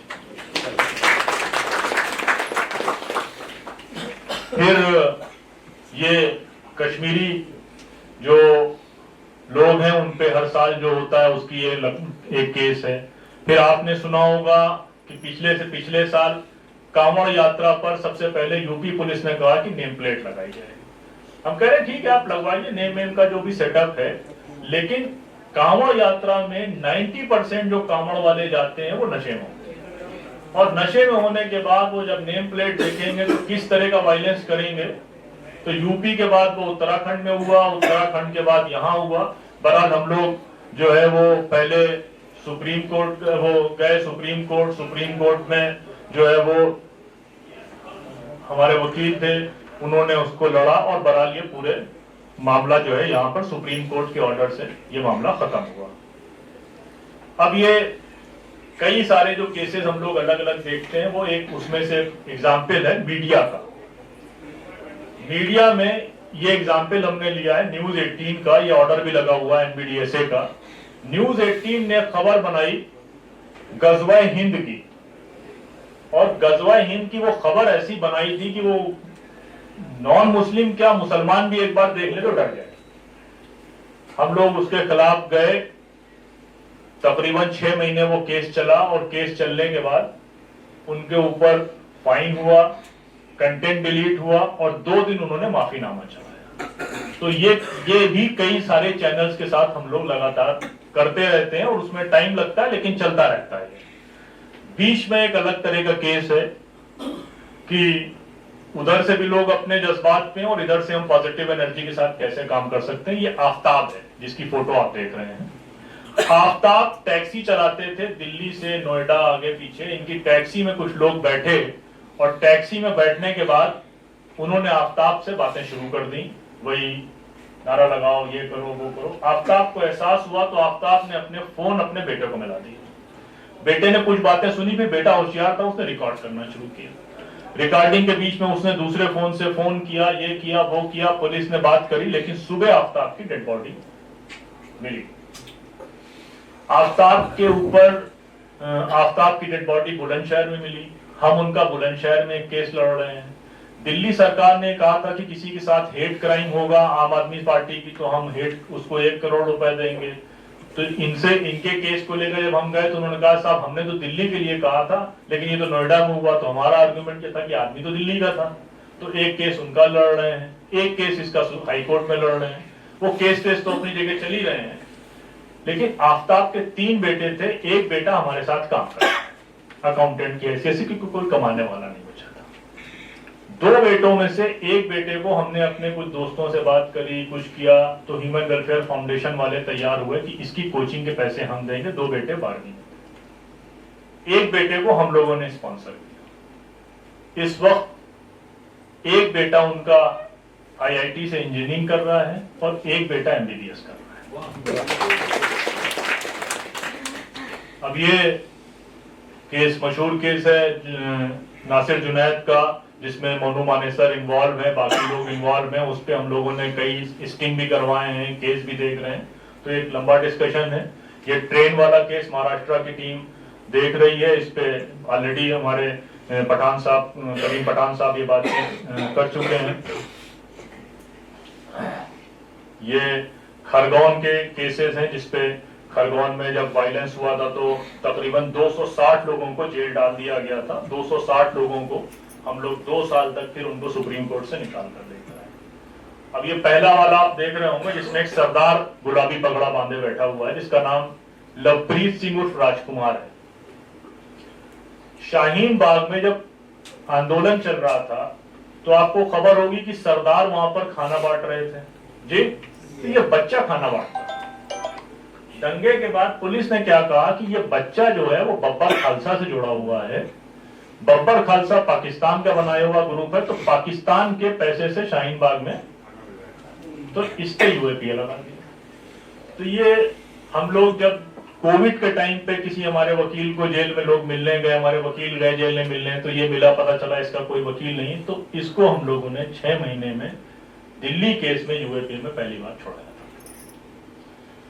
फिर ये कश्मीरी जो लोग हैं उन पे हर साल जो होता है उसकी एक केस है। फिर आपने सुना होगा कि पिछले साल कांवड़ यात्रा पर सबसे पहले यूपी पुलिस ने कहा कि नेम प्लेट लगाई जाए। हम कह रहे हैं ठीक है आप लगवाइए, नेम का जो भी सेटअप है, लेकिन कांवड़ यात्रा में 90% जो कांवड़ वाले जाते हैं वो नशे में होते हैं। और नशे में होने के बाद वो जब नेम प्लेट देखेंगे तो किस तरह का वायलेंस करेंगे। तो यूपी के बाद वो उत्तराखंड में हुआ, उत्तराखंड के बाद यहाँ हुआ। बहरहाल हम लोग जो है वो पहले सुप्रीम कोर्ट वो गए, सुप्रीम कोर्ट में जो है वो हमारे वकील थे, उन्होंने उसको लड़ा और बहरहाल ये पूरे मामला जो है यहाँ पर सुप्रीम कोर्ट के ऑर्डर से ये मामला खत्म हुआ। अब ये कई सारे जो केसेस हम लोग अलग अलग देखते हैं, वो एक उसमें से एग्जाम्पल है मीडिया का। मीडिया में ये एग्जाम्पल हमने लिया है न्यूज 18 का, ये ऑर्डर भी लगा हुआ है NBDSA का। न्यूज 18 ने खबर बनाई गजवा हिंद की, और गजवा हिंद की वो खबर ऐसी बनाई थी कि वो नॉन मुस्लिम क्या मुसलमान भी एक बार देख ले तो डर जाए। हम लोग उसके खिलाफ गए, तकरीबन 6 महीने वो केस चला और केस चलने के बाद उनके ऊपर फाइन हुआ, कंटेंट डिलीट हुआ और 2 दिन उन्होंने माफीनामा चलाया। तो ये भी कई सारे चैनल्स के साथ हम लोग लगातार करते रहते हैं और उसमें टाइम लगता है लेकिन चलता रहता है। बीच में एक अलग तरह का केस है कि उधर से भी लोग अपने जज्बात पे और इधर से हम पॉजिटिव एनर्जी के साथ कैसे काम कर सकते हैं। ये आफ्ताब है जिसकी फोटो आप देख रहे हैं। आफ्ताब टैक्सी चलाते थे दिल्ली से नोएडा आगे पीछे। इनकी टैक्सी में कुछ लोग बैठे और टैक्सी में बैठने के बाद उन्होंने आफ्ताब से बातें शुरू कर दी, वही नारा लगाओ, ये करो, वो करो। आफ्ताब को एहसास हुआ तो आफ्ताब ने अपने फोन अपने बेटे को मिला दिया। बेटे ने कुछ बातें सुनी, फिर बेटा होशियार था, उसने रिकॉर्ड करना शुरू किया। रिकॉर्डिंग के बीच में उसने दूसरे फोन से फोन किया, ये किया, वो किया। पुलिस ने बात करी लेकिन सुबह आफ्ताब की डेड बॉडी मिली। आफ्ताब के ऊपर आफ्ताब की डेड बॉडी बुलंदशहर में मिली। हम उनका बुलंदशहर में एक केस लड़ रहे हैं। दिल्ली सरकार ने कहा था कि किसी के साथ हेट क्राइम होगा आम आदमी पार्टी की तो हम उसको 1 करोड़ रुपए देंगे। तो इनके केस को लेकर जब हम गए तो उन्होंने कहा साहब हमने तो दिल्ली के लिए कहा था लेकिन ये तो नोएडा में हुआ। तो हमारा आर्गुमेंट ये था कि आदमी तो दिल्ली का था। तो एक केस उनका लड़ रहे हैं, एक केस इसका हाई कोर्ट में लड़ रहे हैं। वो केस तो अपनी जगह चल ही रहे हैं। लेकिन आफ्ताब के 3 बेटे थे, एक बेटा हमारे साथ काम कर रहा अकाउंटेंट की हैसियत से, क्योंकि कोई कमाने वाला नहीं बचा था। 2 बेटों में से एक बेटे को हमने अपने कुछ दोस्तों से बात करी, कुछ किया तो ह्यूमन वेलफेयर फाउंडेशन वाले तैयार हुए कि इसकी कोचिंग के पैसे हम देंगे। 2 बेटे 12वीं में। एक बेटे को हम लोगों ने स्पॉन्सर किया। इस वक्त एक बेटा उनका IIT से इंजीनियरिंग कर रहा है और एक बेटा MBBS कर रहा है। अब ये केस मशहूर केस है नासिर जुनैद का, जिसमें मोनू मानेसर इन्वॉल्व है, बाकी लोग इन्वॉल्व हैं। उस पर हम लोगों ने कई स्टिंग भी करवाए हैं, केस भी देख रहे हैं। तो एक लंबा डिस्कशन है। ये ट्रेन वाला केस महाराष्ट्र की टीम देख रही है। इस पे ऑलरेडी हमारे पठान साहब, करीम पठान साहब ये बातें कर चुके हैं। ये खरगोन के केसेस हैं जिसपे खरगोन में जब वायलेंस हुआ था तो तकरीबन 260 लोगों को जेल डाल दिया गया था। 260 लोगों को हम लोग 2 साल तक फिर उनको सुप्रीम कोर्ट से निकाल कर लेकर आए। अब ये पहला वाला आप देख रहे होंगे जिसमें एक सरदार गुलाबी पगड़ा बांधे बैठा हुआ है जिसका नाम लवप्रीत सिंह उर्फ राजकुमार है। शाहीन बाग में जब आंदोलन चल रहा था तो आपको खबर होगी कि सरदार वहां पर खाना बांट रहे थे जी, तो ये बच्चा खाना बांटता। दंगे के बाद पुलिस ने क्या कहा कि ये बच्चा जो है वो बब्बर खालसा से जुड़ा हुआ है। बब्बर खालसा पाकिस्तान का बनाया हुआ ग्रुप है, तो पाकिस्तान के पैसे से शाहीन बाग में तो इसके UAPA लगा दिया। तो ये हम लोग जब कोविड के टाइम पे किसी हमारे वकील को जेल में लोग मिलने गए, हमारे वकील गए जेल में मिलने, तो ये मिला, पता चला इसका कोई वकील नहीं, तो इसको हम लोगों ने 6 महीने में दिल्ली केस में UAPA में पहली बार छोड़ा था।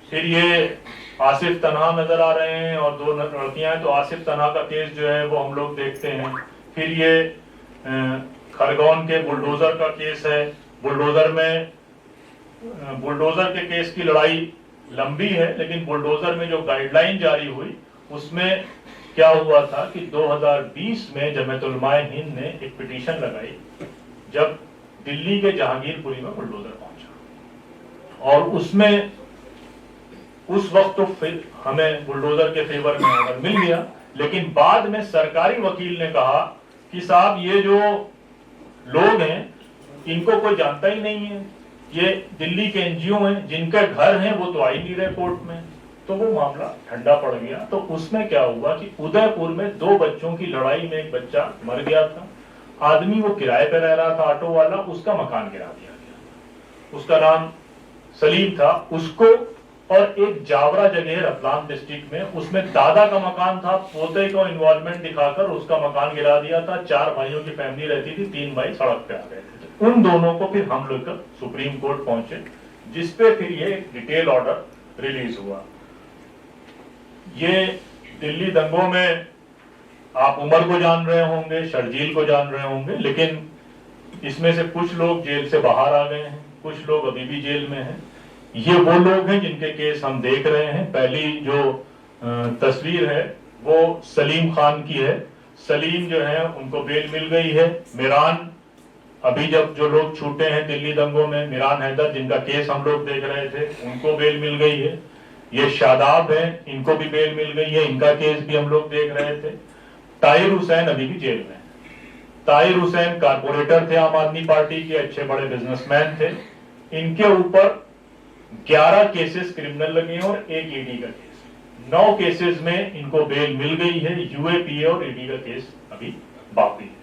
फिर ये आसिफ तन्हा नजर आ रहे हैं और 2 लड़कियां हैं, तो आसिफ तन्हा का केस जो है वो हम लोग देखते हैं। फिर ये खरगोन के बुलडोजर का केस है। बुलडोजर के केस की लड़ाई लंबी है, लेकिन बुलडोजर में जो गाइडलाइन जारी हुई उसमें क्या हुआ था कि 2020 में जमात उलमाए हिंद ने एक पिटीशन लगाई जब दिल्ली के जहांगीरपुरी में बुलडोजर पहुंचा, और उसमें उस वक्त तो फिर हमें बुलडोजर के फेवर में ऑर्डर मिल गया। लेकिन बाद में सरकारी वकील ने कहा कि साहब ये जो लोग हैं इनको कोई जानता ही नहीं है, ये दिल्ली के NGO हैं, जिनके घर हैं वो तो आ ही नहीं रहे कोर्ट में। तो वो मामला ठंडा पड़ गया। तो उसमें क्या हुआ कि उदयपुर में 2 बच्चों की लड़ाई में एक बच्चा मर गया था। आदमी वो किराए पे रह रहा था, ऑटो वाला, उसका मकान गिरा दिया गया। उसका नाम सलीम था। उसको और एक जावरा जगह है रतलाम डिस्ट्रिक्ट में, उसमें दादा का मकान था, पोते को इन्वॉल्वमेंट दिखाकर उसका मकान गिरा दिया था। 4 भाइयों की फैमिली रहती थी, 3 भाई सड़क पे आ गए थे। उन दोनों को फिर हम लोग सुप्रीम कोर्ट पहुंचे, जिसपे फिर ये डिटेल ऑर्डर रिलीज हुआ। ये दिल्ली दंगों में आप उमर को जान रहे होंगे, शर्जील को जान रहे होंगे, लेकिन इसमें से कुछ लोग जेल से बाहर आ गए हैं, कुछ लोग अभी भी जेल में हैं। ये वो लोग हैं जिनके केस हम देख रहे हैं। पहली जो तस्वीर है वो सलीम खान की है। सलीम जो है उनको बेल मिल गई है। मिरान, अभी जब जो लोग छूटे हैं दिल्ली दंगों में, मिरान हैदर जिनका केस हम लोग देख रहे थे, उनको बेल मिल गई है। ये शादाब है, इनको भी बेल मिल गई है, इनका केस भी हम लोग देख रहे थे। ताहिर हुसैन अभी भी जेल में है। ताहिर हुसैन कारपोरेटर थे आम आदमी पार्टी के, अच्छे बड़े बिजनेसमैन थे। इनके ऊपर 11 केसेस क्रिमिनल लगे हैं और एक ईडी का केस। 9 केसेस में इनको बेल मिल गई है। यूएपीए और ईडी का केस अभी बाकी है।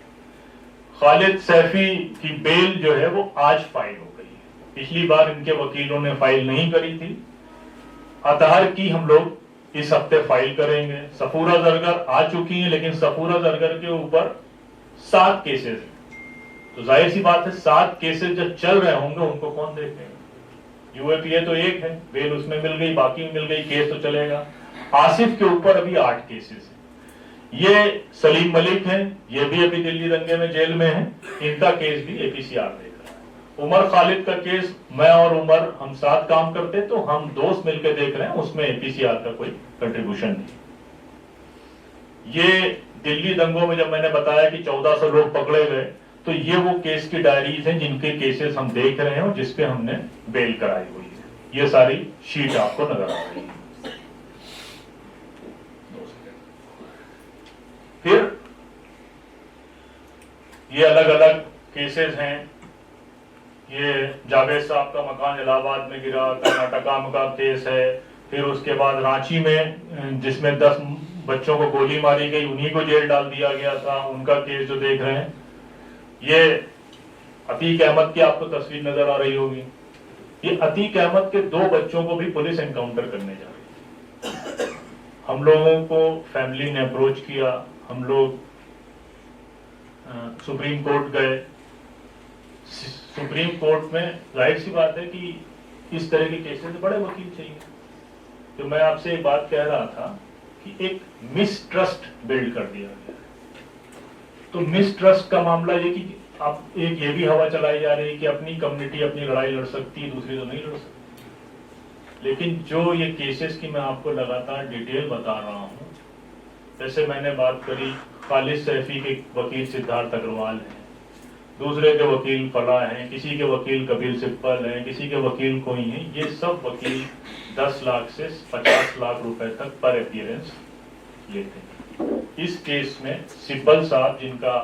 खालिद सैफी की बेल जो है वो आज फाइल हो गई है। पिछली बार इनके वकीलों ने फाइल नहीं करी थी। अतहर की हम लोग इस हफ्ते फाइल करेंगे। सफूरा जरगर आ चुकी है, लेकिन सफूरा जरगर के ऊपर 7 केसेस हैं। तो जाहिर सी बात है 7 केसेस जब चल रहे होंगे उनको कौन देखेगा। यूएपीए तो एक है, बेल उसमें मिल गई, बाकी मिल गई, केस तो चलेगा। आसिफ के ऊपर अभी 8 केसेस हैं। ये सलीम मलिक हैं, ये भी अभी दिल्ली दंगे में जेल में हैं। इनका केस भी एपीसीआर देख रहा है। उमर खालिद का केस मैं और उमर हम साथ काम करते, तो हम दोस्त मिलकर देख रहे हैं, उसमें एपीसीआर का कोई कंट्रीब्यूशन नहीं। ये दिल्ली दंगों में जब मैंने बताया कि 1400 लोग पकड़े गए, तो ये वो केस की डायरीज हैं जिनके केसेस हम देख रहे हैं और जिसपे हमने बेल कराई हुई है। ये सारी शीट आपको नजर आ रही है। फिर ये अलग अलग केसेस हैं। ये जावेद साहब का मकान इलाहाबाद में गिरा, कर्नाटका में का केस है। फिर उसके बाद रांची में जिसमें 10 बच्चों को गोली मारी गई, उन्हीं को जेल डाल दिया गया था, उनका केस जो देख रहे हैं। ये अतीक अहमद की आपको तस्वीर नजर आ रही होगी। ये अतीक अहमद के 2 बच्चों को भी पुलिस एनकाउंटर करने जा रही है। हम लोगों को फैमिली ने अप्रोच किया, हम लोग सुप्रीम कोर्ट गए। सुप्रीम कोर्ट में जाहिर सी बात है कि इस तरह के केसेस बड़े वकील चाहिए। तो मैं आपसे एक बात कह रहा था कि एक मिसट्रस्ट बिल्ड कर दिया गया। तो मिसट्रस्ट का मामला ये कि आप एक ये भी हवा चलाई जा रही है कि अपनी कम्युनिटी अपनी लड़ाई लड़ सकती है, दूसरी तो नहीं लड़ सकती। लेकिन जो ये केसेस की मैं आपको लगातार डिटेल बता रहा हूँ, जैसे मैंने बात करी खालिद सैफी के वकील सिद्धार्थ अग्रवाल हैं, दूसरे के वकील फला हैं, किसी के वकील कपिल सिब्बल हैं, किसी के वकील कोई हैं। ये सब वकील 10 लाख से 50 लाख रुपए तक पर अपीयरेंस लेते हैं। इस केस में सिब्बल साहब, जिनका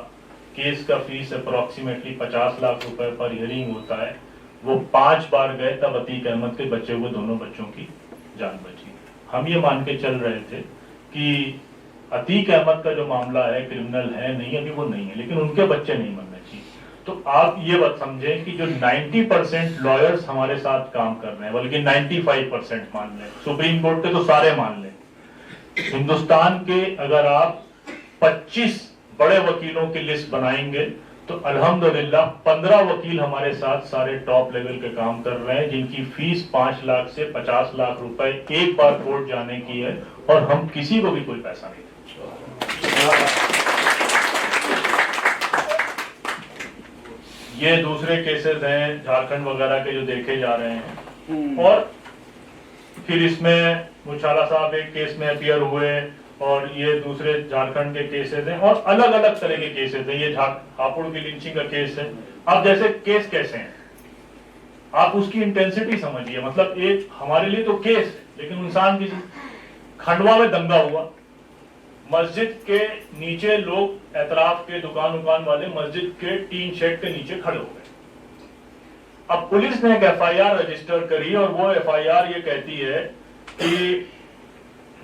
केस का फीस अप्रोक्सीमेटली 50 लाख रुपए पर हियरिंग होता है, वो 5 बार गए, तब अतीक अहमद के बचे हुए दोनों बच्चों की जान बची। हम ये मान के चल रहे थे कि अतीक अहमद का जो मामला है क्रिमिनल है नहीं, अभी वो नहीं है, लेकिन उनके बच्चे नहीं मरने चाहिए। तो आप ये बात समझें कि जो 90% लॉयर्स हमारे साथ काम कर रहे हैं, बल्कि 95% मान लें, सुप्रीम कोर्ट के तो सारे मान लें, हिंदुस्तान के अगर आप 25 बड़े वकीलों की लिस्ट बनाएंगे तो अल्हम्दुलिल्लाह 15 वकील हमारे साथ सारे टॉप लेवल के काम कर रहे हैं, जिनकी फीस 5 लाख से 50 लाख रुपए एक बार कोर्ट जाने की है, और हम किसी को भी कोई पैसा नहीं देते। ये दूसरे केसेस हैं झारखंड वगैरह के जो देखे जा रहे हैं। और फिर इसमें मुशाला साहब एक केस में अपीयर हुए, और ये दूसरे झारखंड के केसेस हैं, और अलग अलग तरह के केसेस हैं। ये हापुड़ की लिंचिंग का केस है। अब जैसे केस कैसे हैं, आप उसकी इंटेंसिटी समझिए। मतलब एक हमारे लिए तो केस है, लेकिन इंसान की, खंडवा में दंगा हुआ, मस्जिद के नीचे लोग, एतराफ के दुकान वाले मस्जिद के टीन शेड के नीचे खड़े हो गए। अब पुलिस ने एक एफआईआर रजिस्टर करी, और वो एफआईआर ये कहती है कि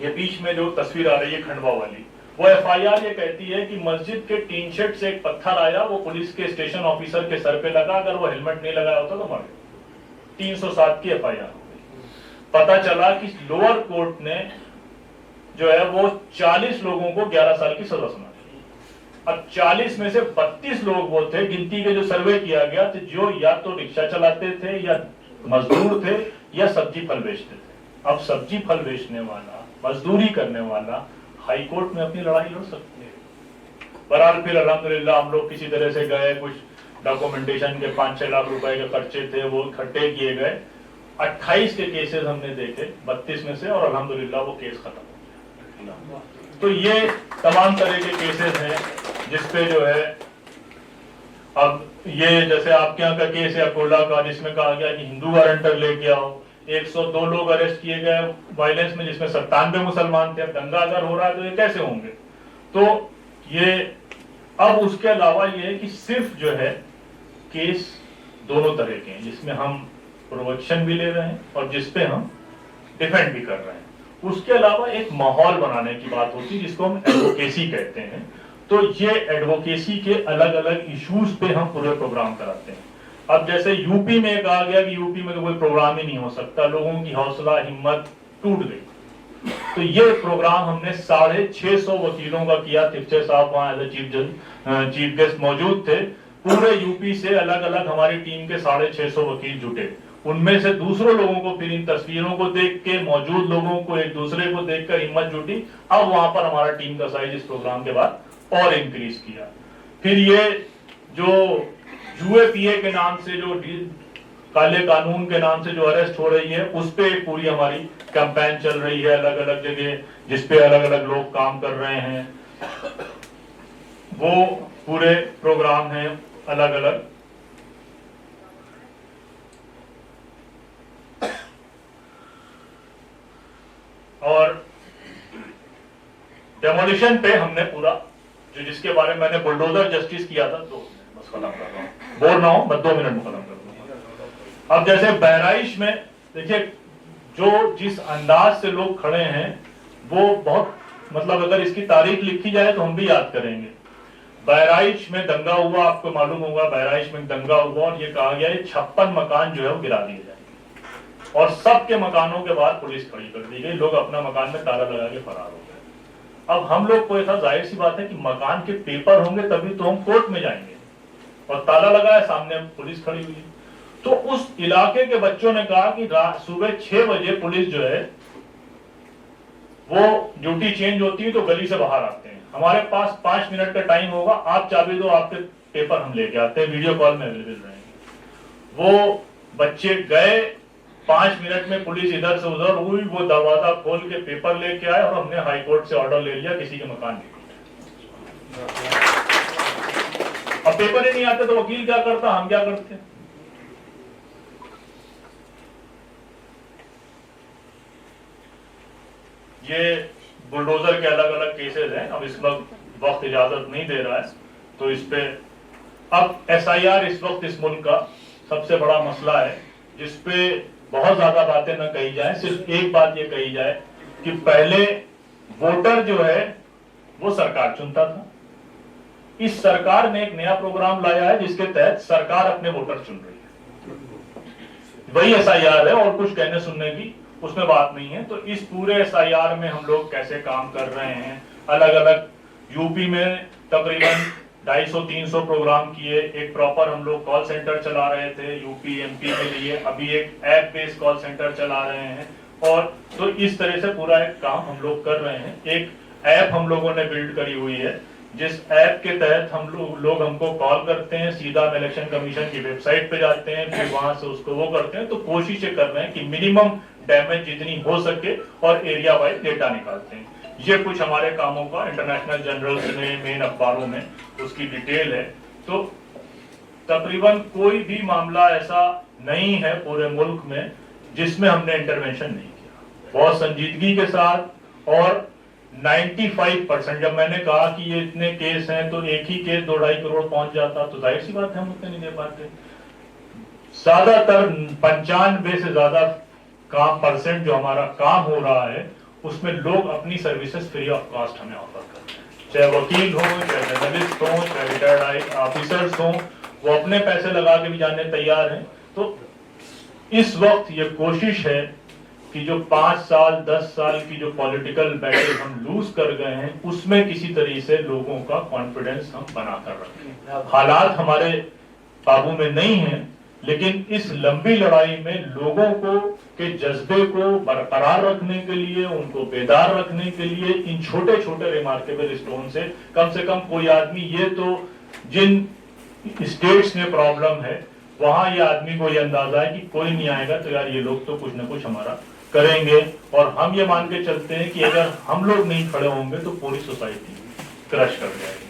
ये बीच में जो तस्वीर आ रही है खंडवा वाली, वो एफआईआर ये कहती है कि मस्जिद के टीन शेड से एक पत्थर आया, वो पुलिस के स्टेशन ऑफिसर के सर पे लगा, अगर वो हेलमेट नहीं लगाया होता तो मर गया। 307 की एफआईआर हो गई। पता चला कि लोअर कोर्ट ने जो है वो 40 लोगों को 11 साल की सजा सुना दी। अब 40 में से 32 लोग वो थे, गिनती के जो सर्वे किया गया, तो जो या तो रिक्शा चलाते थे, या मजदूर थे, या सब्जी फल बेचते थे। अब सब्जी फल बेचने वाला, मजदूरी करने वाला हाई कोर्ट में अपनी लड़ाई लड़ सकते हैं। बहरहाल फिर अल्हम्दुलिल्लाह हम लोग किसी तरह से गए, कुछ डॉक्यूमेंटेशन के 5-6 लाख रुपए के खर्चे थे, वो इकट्ठे किए गए। 28 के केसेस हमने देखे 32 में से, और अल्हम्दुलिल्लाह वो केस खत्म हो गया। किया। तो ये तमाम तरह के केसेस हैं जिसपे जो है, अब ये जैसे आपके यहाँ का केस है अकोला का, जिसमें कहा गया कि हिंदू गारंटर लेके आओ, 102 लोग अरेस्ट किए गए वायलेंस में, जिसमें 97 मुसलमान थे। अब दंगा अगर हो रहा है तो ये कैसे होंगे? तो ये अब उसके अलावा ये है कि सिर्फ जो है केस दोनों तरह के हैं, जिसमें हम प्रोटेक्शन भी ले रहे हैं और जिसपे हम डिफेंड भी कर रहे हैं। उसके अलावा एक माहौल बनाने की बात होती है जिसको हम एडवोकेसी कहते हैं। तो ये एडवोकेसी के अलग अलग इश्यूज पे हम पूरे प्रोग्राम कराते हैं। अब जैसे यूपी में कहा गया कि यूपी में तो कोई प्रोग्राम ही नहीं हो सकता, लोगों की हौसला हिम्मत टूट गई। तो ये प्रोग्राम हमने 650 वकीलों का किया। तिरछे साहब वहां एज चीफ गेस्ट मौजूद थे। पूरे यूपी से अलग अलग हमारी टीम के 650 वकील जुटे। उनमें से दूसरों लोगों को फिर इन तस्वीरों को देख के, मौजूद लोगों को एक दूसरे को देखकर हिम्मत जुटी। अब वहां पर हमारा टीम का साइज इस प्रोग्राम के बाद और इंक्रीज किया। फिर ये जो जुए पिए के नाम से, जो काले कानून के नाम से जो अरेस्ट हो रही है, उस पे पूरी हमारी कैंपेन चल रही है अलग अलग जगह, जिसपे अलग अलग लोग काम कर रहे हैं। वो पूरे प्रोग्राम हैं अलग अलग। और डेमोलिशन पे हमने पूरा जो, जिसके बारे में मैंने बुलडोजर जस्टिस किया था, तो बस खत्म कर रहा हूं, बोल रहा हूं, मैं 2 मिनट में खत्म कर दूंगा। अब जैसे बहराइच में देखिए, जो जिस अंदाज से लोग खड़े हैं वो बहुत, मतलब अगर इसकी तारीख लिखी जाए तो हम भी याद करेंगे। बहराइच में दंगा हुआ, आपको मालूम होगा, बहराइच में दंगा हुआ और ये कहा गया 56 मकान जो है वो गिरा दिए जाएंगे और सबके मकानों के बाद पुलिस खड़ी कर दी गई। लोग अपना मकान में ताला लगा के फरार हो गए। अब हम लोग को ऐसा, जाहिर सी बात है कि मकान के पेपर होंगे तभी तो हम कोर्ट में जाएंगे, और ताला लगा है, सामने पुलिस खड़ी हुई है। तो उस इलाके के बच्चों ने कहा कि सुबह 6 बजे पुलिस जो है वो ड्यूटी चेंज होती है तो गली से बाहर आते हैं, हमारे पास 5 मिनट का टाइम होगा, आप चाबी दो, आपके पेपर हम लेके आते हैं, वीडियो कॉल में अवेलेबल रहेंगे। वो बच्चे गए, 5 मिनट में पुलिस इधर से उधर हुई, वो दरवाजा खोल के पेपर लेके आए और हमने हाई कोर्ट से ऑर्डर ले लिया किसी के मकान नहीं। अब पेपर ही नहीं आते तो वकील क्या करता, हम क्या करते? ये बुलडोजर के अलग अलग केसेस हैं। अब इस वक्त इजाजत नहीं दे रहा है, तो इस पे अब SIR इस वक्त इस मुल्क का सबसे बड़ा मसला है, जिसपे बहुत ज्यादा बातें न कही जाए। सिर्फ एक बात ये कही जाए कि पहले वोटर जो है वो सरकार चुनता था। इस सरकार ने एक नया प्रोग्राम लाया है जिसके तहत सरकार अपने वोटर चुन रही है। वही SIR है और कुछ कहने सुनने की उसमें बात नहीं है। तो इस पूरे SIR में हम लोग कैसे काम कर रहे हैं, अलग अलग यूपी में तकरीबन 250-300 प्रोग्राम किए। एक प्रॉपर हम लोग कॉल सेंटर चला रहे थे यूपी MP के लिए, अभी एक ऐप बेस्ड कॉल सेंटर चला रहे हैं। और तो इस तरह से पूरा एक काम हम लोग कर रहे हैं। एक ऐप हम लोगों ने बिल्ड करी हुई है, जिस ऐप के तहत हम लोग हमको कॉल करते हैं, सीधा हम इलेक्शन कमीशन की वेबसाइट पे जाते हैं, फिर वहां से उसको वो करते हैं। तो कोशिश ये कर रहे हैं कि मिनिमम डैमेज जितनी हो सके और एरिया वाइज डेटा निकालते हैं। ये कुछ हमारे कामों का इंटरनेशनल जर्नल्स में, मेन अखबारों में उसकी डिटेल है। तो तकरीबन कोई भी मामला ऐसा नहीं है पूरे मुल्क में जिसमें हमने इंटरवेंशन नहीं किया, बहुत संजीदगी के साथ। और 95%, जब मैंने कहा कि ये इतने केस हैं तो एक ही केस 2-2.5 करोड़ पहुंच जाता, तो जाहिर सी बात है हम उतने नहीं दे पाते। ज्यादातर 95 से ज्यादा % जो हमारा काम हो रहा है उसमें लोग अपनी सर्विसेज फ्री ऑफ कॉस्ट हमें ऑफर करते हैं, चाहे वकील हो, चाहे जर्नलिस्ट हो, चाहे रिटायर्ड ऑफिसर्स हो, वो अपने पैसे लगा के भी जाने तैयार हैं। तो इस वक्त ये कोशिश है कि जो 5 साल 10 साल की जो पॉलिटिकल बैटल हम लूज कर गए हैं, उसमें किसी तरीके से लोगों का कॉन्फिडेंस हम बनाकर रखें। हालात हमारे काबू में नहीं है, लेकिन इस लंबी लड़ाई में लोगों को के जज्बे को बरकरार रखने के लिए, उनको बेदार रखने के लिए इन छोटे छोटे रिमार्केबल स्टोन से कम कोई आदमी, ये तो जिन स्टेट्स में प्रॉब्लम है वहां ये आदमी को ये अंदाजा है कि कोई नहीं आएगा तो यार ये लोग तो कुछ ना कुछ हमारा करेंगे और हम ये मान के चलते हैं कि अगर हम लोग नहीं खड़े होंगे तो पूरी सोसाइटी क्रश कर जाएगी।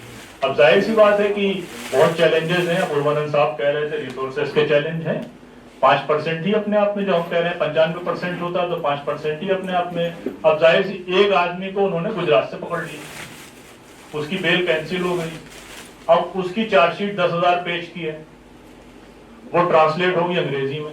अब जाहिर सी बात है कि बहुत चैलेंजेस हैं। पूर्वानंद साहब कह रहे थे रिसोर्सेज के चैलेंज हैं। 5% ही अपने आप में, जो हम कह रहे हैं 95% होता तो 5% ही अपने आप में। अब जाहिर सी एक आदमी को उन्होंने गुजरात से पकड़ लिया, उसकी बेल कैंसिल हो गई। अब उसकी चार्जशीट 10,000 पेज की है, वो ट्रांसलेट होगी अंग्रेजी में।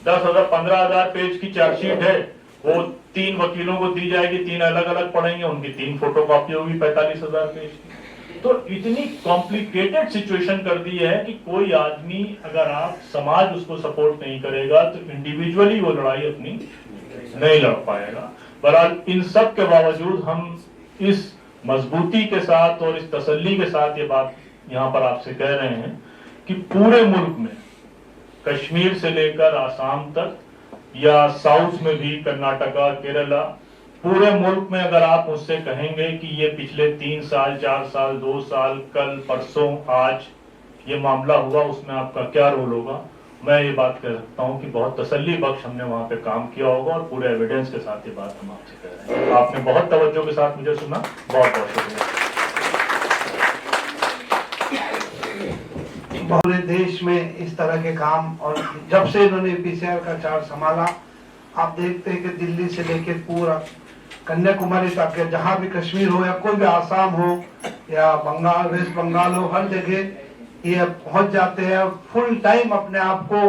10,000 15,000 पेज की चार्जशीट है, वो 3 वकीलों को दी जाएगी, 3 अलग अलग पढ़ेंगे, उनकी 3 फोटोकॉपी होगी 45,000 पेज की। तो इतनी कॉम्प्लिकेटेड सिचुएशन कर दी है कि कोई आदमी, अगर आप समाज उसको सपोर्ट नहीं करेगा तो इंडिविजुअली वो लड़ाई अपनी नहीं लड़ पाएगा। बहरहाल इन सब के बावजूद हम इस मजबूती के साथ और इस तसल्ली के साथ ये बात यहाँ पर आपसे कह रहे हैं कि पूरे मुल्क में, कश्मीर से लेकर आसाम तक या साउथ में भी, कर्नाटका, केरला, पूरे मुल्क में अगर आप मुझसे कहेंगे कि ये पिछले 3 साल, 4 साल, 2 साल, कल, परसों, आज ये मामला हुआ, उसमें आपका क्या रोल होगा, मैं ये बात कह सकता हूँ कि बहुत तसल्ली बख्श हमने वहां पे काम किया होगा और पूरे एविडेंस के साथ ये बात हम आपसे कह रहे हैं। आपने बहुत तवज्जो के साथ मुझे सुना, बहुत बहुत शुक्रिया। पूरे देश में इस तरह के काम, और जब से इन्होंने पीसीआर का चार्ज संभाला, आप देखते हैं कि दिल्ली से लेके पूरा कन्याकुमारी तक, जहाँ भी कश्मीर हो या कोई भी आसाम हो या बंगाल, वेस्ट बंगाल हो, हर जगह ये पहुंच जाते हैं। फुल टाइम अपने आप को,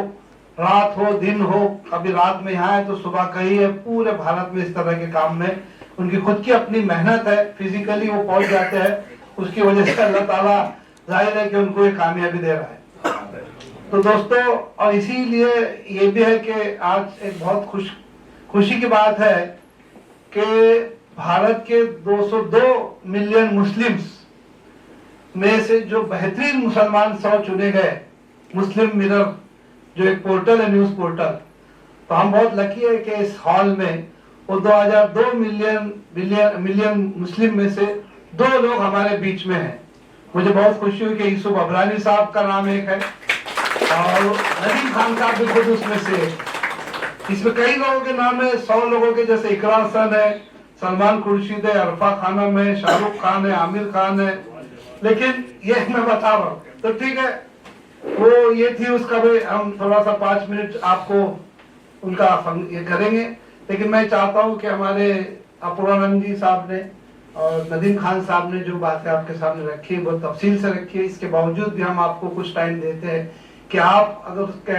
रात हो दिन हो, कभी रात में यहाँ है तो सुबह कहीं है, पूरे भारत में इस तरह के काम में उनकी खुद की अपनी मेहनत है, फिजिकली वो पहुंच जाते हैं। उसकी वजह से अल्लाह ताला जाहिर है कि उनको ये कामयाबी दे रहा है। तो दोस्तों, और इसीलिए ये भी है कि आज एक बहुत खुशी की बात है कि भारत के 202 मिलियन मुस्लिम्स में से जो बेहतरीन मुसलमान 100 चुने गए, मुस्लिम मिरर जो एक पोर्टल है, न्यूज पोर्टल, तो हम बहुत लकी है कि इस हॉल में वो 2002 मिलियन मुस्लिम में से 2 लोग हमारे बीच में हैं। मुझे बहुत खुशी हुई कि यूसुफ अबरानी साहब का नाम एक है और नदीम खान साहब भी खुद उसमें से। इसमें कई लोगों के नाम है, 100 लोगों के, जैसे इकरार हसन है, सलमान खुर्शीद है, अरफा खानम है, शाहरुख खान है, आमिर खान है, लेकिन ये मैं बता रहा हूँ। तो ठीक है, वो ये थी, उसका भी हम थोड़ा सा 5 मिनट आपको उनका ये करेंगे। लेकिन मैं चाहता हूँ कि हमारे अपूर्वानंद जी साहब ने और नदीम खान साहब ने जो बातें आपके सामने रखी है बहुत तफसील से रखी है। इसके बावजूद भी हम आपको कुछ टाइम देते हैं कि आप अगर उसके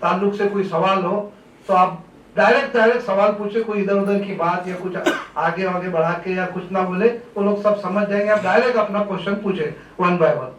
ताल्लुक से कोई सवाल हो तो आप डायरेक्ट सवाल पूछे, कोई इधर उधर की बात या कुछ आगे बढ़ा के या कुछ ना बोले, वो लोग सब समझ जाएंगे। आप डायरेक्ट अपना क्वेश्चन पूछे 1 by 1।